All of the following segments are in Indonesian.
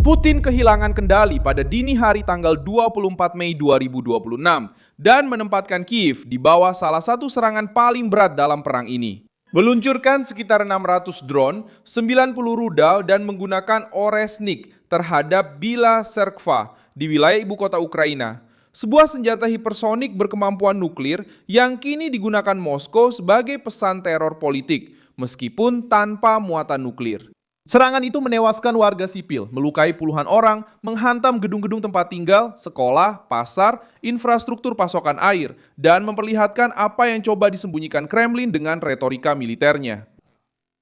Putin kehilangan kendali pada dini hari tanggal 24 Mei 2026 dan menempatkan Kiev di bawah salah satu serangan paling berat dalam perang ini. Meluncurkan sekitar 600 drone, 90 rudal dan menggunakan Oresnik terhadap Bila Tserkva di wilayah ibu kota Ukraina. Sebuah senjata hipersonik berkemampuan nuklir yang kini digunakan Moskow sebagai pesan teror politik, meskipun tanpa muatan nuklir. Serangan itu menewaskan warga sipil, melukai puluhan orang, menghantam gedung-gedung tempat tinggal, sekolah, pasar, infrastruktur pasokan air, dan memperlihatkan apa yang coba disembunyikan Kremlin dengan retorika militernya.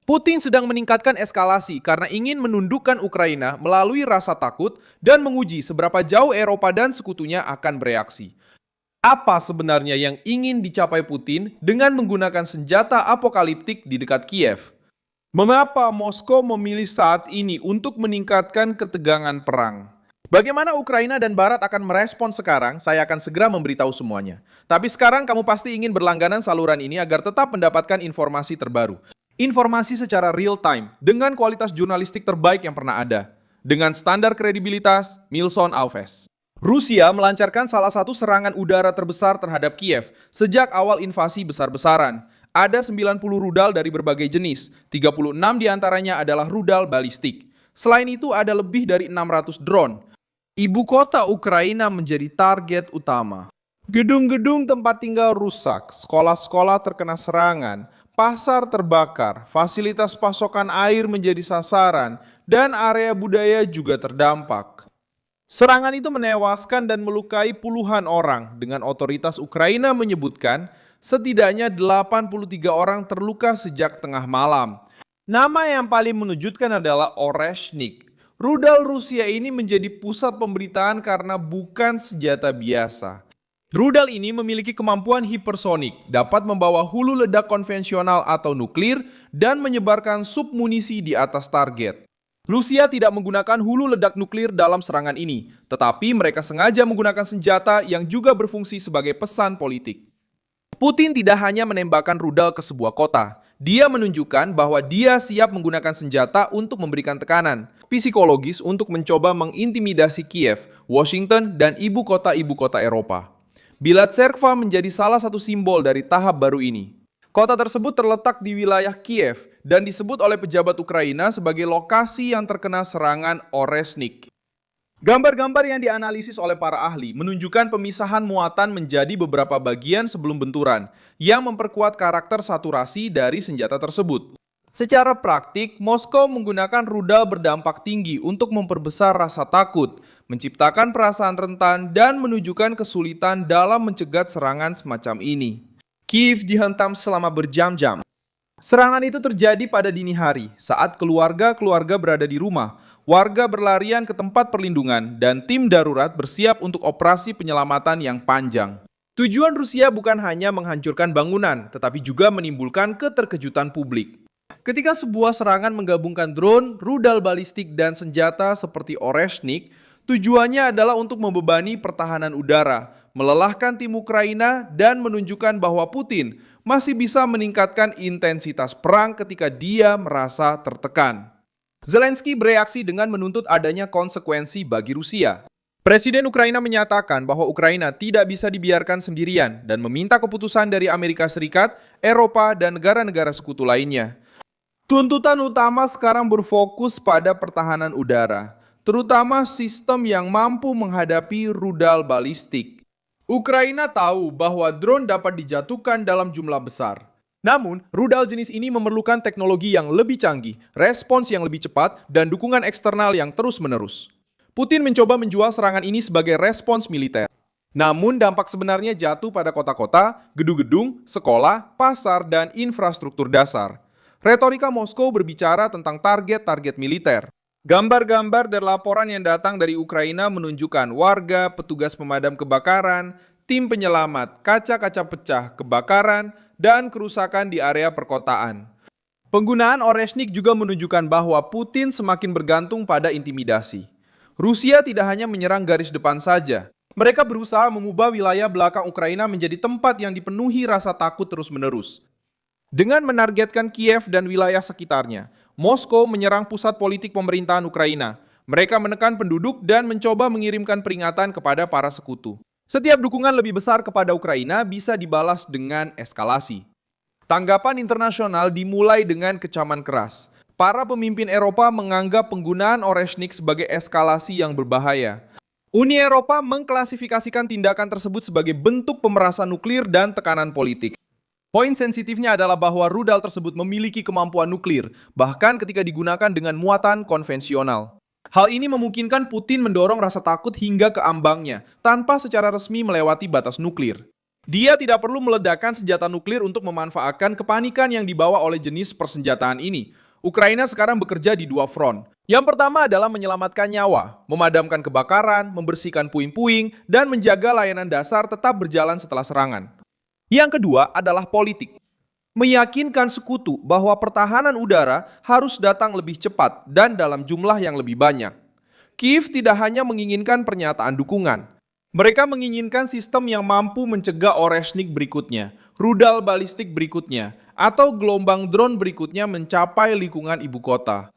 Putin sedang meningkatkan eskalasi karena ingin menundukkan Ukraina melalui rasa takut dan menguji seberapa jauh Eropa dan sekutunya akan bereaksi. Apa sebenarnya yang ingin dicapai Putin dengan menggunakan senjata apokaliptik di dekat Kiev? Mengapa Moskow memilih saat ini untuk meningkatkan ketegangan perang? Bagaimana Ukraina dan Barat akan merespon sekarang? Saya akan segera memberitahu semuanya. Tapi sekarang kamu pasti ingin berlangganan saluran ini agar tetap mendapatkan informasi terbaru. Informasi secara real time, dengan kualitas jurnalistik terbaik yang pernah ada. Dengan standar kredibilitas, Milson Alves. Rusia melancarkan salah satu serangan udara terbesar terhadap Kiev sejak awal invasi besar-besaran. Ada 90 rudal dari berbagai jenis, 36 diantaranya adalah rudal balistik. Selain itu ada lebih dari 600 drone. Ibu kota Ukraina menjadi target utama. Gedung-gedung tempat tinggal rusak, sekolah-sekolah terkena serangan, pasar terbakar, fasilitas pasokan air menjadi sasaran, dan area budaya juga terdampak. Serangan itu menewaskan dan melukai puluhan orang, dengan otoritas Ukraina menyebutkan setidaknya 83 orang terluka sejak tengah malam. Nama yang paling menunjukkan adalah Oresnik. Rudal Rusia ini menjadi pusat pemberitaan karena bukan senjata biasa. Rudal ini memiliki kemampuan hipersonik, dapat membawa hulu ledak konvensional atau nuklir, dan menyebarkan submunisi di atas target. Rusia tidak menggunakan hulu ledak nuklir dalam serangan ini, tetapi mereka sengaja menggunakan senjata yang juga berfungsi sebagai pesan politik. Putin tidak hanya menembakkan rudal ke sebuah kota, dia menunjukkan bahwa dia siap menggunakan senjata untuk memberikan tekanan psikologis untuk mencoba mengintimidasi Kiev, Washington, dan ibu kota Eropa. Bila Tserkva menjadi salah satu simbol dari tahap baru ini. Kota tersebut terletak di wilayah Kiev dan disebut oleh pejabat Ukraina sebagai lokasi yang terkena serangan Oresnik. Gambar-gambar yang dianalisis oleh para ahli menunjukkan pemisahan muatan menjadi beberapa bagian sebelum benturan yang memperkuat karakter saturasi dari senjata tersebut. Secara praktik, Moskow menggunakan rudal berdampak tinggi untuk memperbesar rasa takut, menciptakan perasaan rentan, dan menunjukkan kesulitan dalam mencegat serangan semacam ini. Kiev dihantam selama berjam-jam. Serangan itu terjadi pada dini hari saat keluarga-keluarga berada di rumah, warga berlarian ke tempat perlindungan, dan tim darurat bersiap untuk operasi penyelamatan yang panjang. Tujuan Rusia bukan hanya menghancurkan bangunan, tetapi juga menimbulkan keterkejutan publik. Ketika sebuah serangan menggabungkan drone, rudal balistik, dan senjata seperti Oresnik, tujuannya adalah untuk membebani pertahanan udara, melelahkan tim Ukraina, dan menunjukkan bahwa Putin masih bisa meningkatkan intensitas perang ketika dia merasa tertekan. Zelensky bereaksi dengan menuntut adanya konsekuensi bagi Rusia. Presiden Ukraina menyatakan bahwa Ukraina tidak bisa dibiarkan sendirian dan meminta keputusan dari Amerika Serikat, Eropa, dan negara-negara sekutu lainnya. Tuntutan utama sekarang berfokus pada pertahanan udara, terutama sistem yang mampu menghadapi rudal balistik. Ukraina tahu bahwa drone dapat dijatuhkan dalam jumlah besar. Namun, rudal jenis ini memerlukan teknologi yang lebih canggih, respons yang lebih cepat, dan dukungan eksternal yang terus-menerus. Putin mencoba menjual serangan ini sebagai respons militer. Namun, dampak sebenarnya jatuh pada kota-kota, gedung-gedung, sekolah, pasar, dan infrastruktur dasar. Retorika Moskow berbicara tentang target-target militer. Gambar-gambar dan laporan yang datang dari Ukraina menunjukkan warga, petugas pemadam kebakaran, tim penyelamat, kaca-kaca pecah, kebakaran, dan kerusakan di area perkotaan. Penggunaan Oresnik juga menunjukkan bahwa Putin semakin bergantung pada intimidasi. Rusia tidak hanya menyerang garis depan saja. Mereka berusaha mengubah wilayah belakang Ukraina menjadi tempat yang dipenuhi rasa takut terus-menerus. Dengan menargetkan Kiev dan wilayah sekitarnya, Moskow menyerang pusat politik pemerintahan Ukraina, Mereka menekan penduduk dan mencoba mengirimkan peringatan kepada para sekutu. Setiap dukungan lebih besar kepada Ukraina bisa dibalas dengan eskalasi. Tanggapan internasional dimulai dengan kecaman keras. Para pemimpin Eropa menganggap penggunaan Oreshnik sebagai eskalasi yang berbahaya. Uni Eropa mengklasifikasikan tindakan tersebut sebagai bentuk pemerasan nuklir dan tekanan politik. Poin sensitifnya adalah bahwa rudal tersebut memiliki kemampuan nuklir, bahkan ketika digunakan dengan muatan konvensional. Hal ini memungkinkan Putin mendorong rasa takut hingga ke ambangnya, tanpa secara resmi melewati batas nuklir. Dia tidak perlu meledakkan senjata nuklir untuk memanfaatkan kepanikan yang dibawa oleh jenis persenjataan ini. Ukraina sekarang bekerja di dua front. Yang pertama adalah menyelamatkan nyawa, memadamkan kebakaran, membersihkan puing-puing, dan menjaga layanan dasar tetap berjalan setelah serangan. Yang kedua adalah politik. Meyakinkan sekutu bahwa pertahanan udara harus datang lebih cepat dan dalam jumlah yang lebih banyak. Kiev tidak hanya menginginkan pernyataan dukungan. Mereka menginginkan sistem yang mampu mencegah Oreshnik berikutnya, rudal balistik berikutnya, atau gelombang drone berikutnya mencapai lingkungan ibu kota.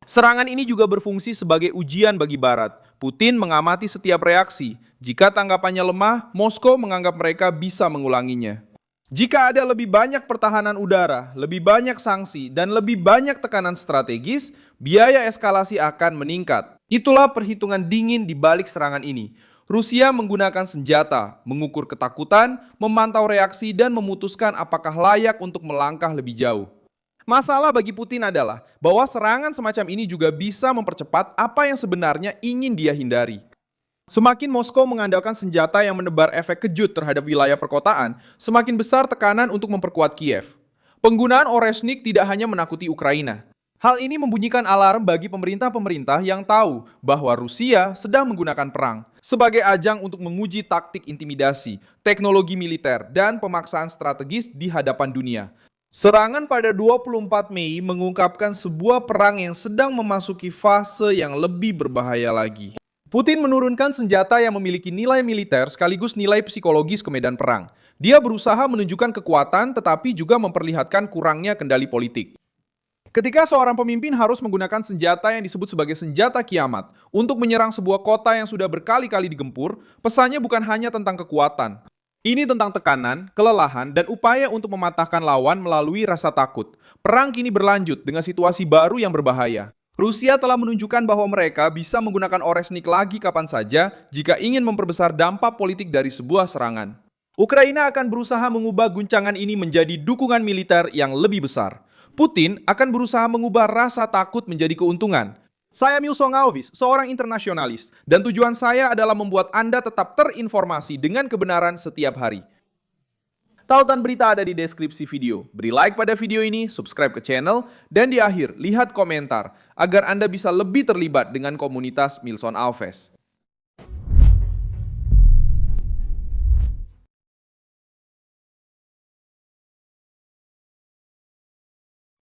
Serangan ini juga berfungsi sebagai ujian bagi Barat. Putin mengamati setiap reaksi. Jika tanggapannya lemah, Moskow menganggap mereka bisa mengulanginya. Jika ada lebih banyak pertahanan udara, lebih banyak sanksi, dan lebih banyak tekanan strategis, biaya eskalasi akan meningkat. Itulah perhitungan dingin di balik serangan ini. Rusia menggunakan senjata, mengukur ketakutan, memantau reaksi, dan memutuskan apakah layak untuk melangkah lebih jauh. Masalah bagi Putin adalah bahwa serangan semacam ini juga bisa mempercepat apa yang sebenarnya ingin dia hindari. Semakin Moskow mengandalkan senjata yang menebar efek kejut terhadap wilayah perkotaan, semakin besar tekanan untuk memperkuat Kiev. Penggunaan Oreshnik tidak hanya menakuti Ukraina. Hal ini membunyikan alarm bagi pemerintah-pemerintah yang tahu bahwa Rusia sedang menggunakan perang sebagai ajang untuk menguji taktik intimidasi, teknologi militer, dan pemaksaan strategis di hadapan dunia. Serangan pada 24 Mei mengungkapkan sebuah perang yang sedang memasuki fase yang lebih berbahaya lagi. Putin menurunkan senjata yang memiliki nilai militer sekaligus nilai psikologis ke medan perang. Dia berusaha menunjukkan kekuatan tetapi juga memperlihatkan kurangnya kendali politik. Ketika seorang pemimpin harus menggunakan senjata yang disebut sebagai senjata kiamat untuk menyerang sebuah kota yang sudah berkali-kali digempur, pesannya bukan hanya tentang kekuatan. Ini tentang tekanan, kelelahan, dan upaya untuk mematahkan lawan melalui rasa takut. Perang kini berlanjut dengan situasi baru yang berbahaya. Rusia telah menunjukkan bahwa mereka bisa menggunakan Oreshnik lagi kapan saja jika ingin memperbesar dampak politik dari sebuah serangan. Ukraina akan berusaha mengubah guncangan ini menjadi dukungan militer yang lebih besar. Putin akan berusaha mengubah rasa takut menjadi keuntungan. Saya Milson Alvis, seorang internasionalis, dan tujuan saya adalah membuat Anda tetap terinformasi dengan kebenaran setiap hari. Tautan berita ada di deskripsi video. Beri like pada video ini, subscribe ke channel, dan di akhir lihat komentar agar Anda bisa lebih terlibat dengan komunitas Milson Alves.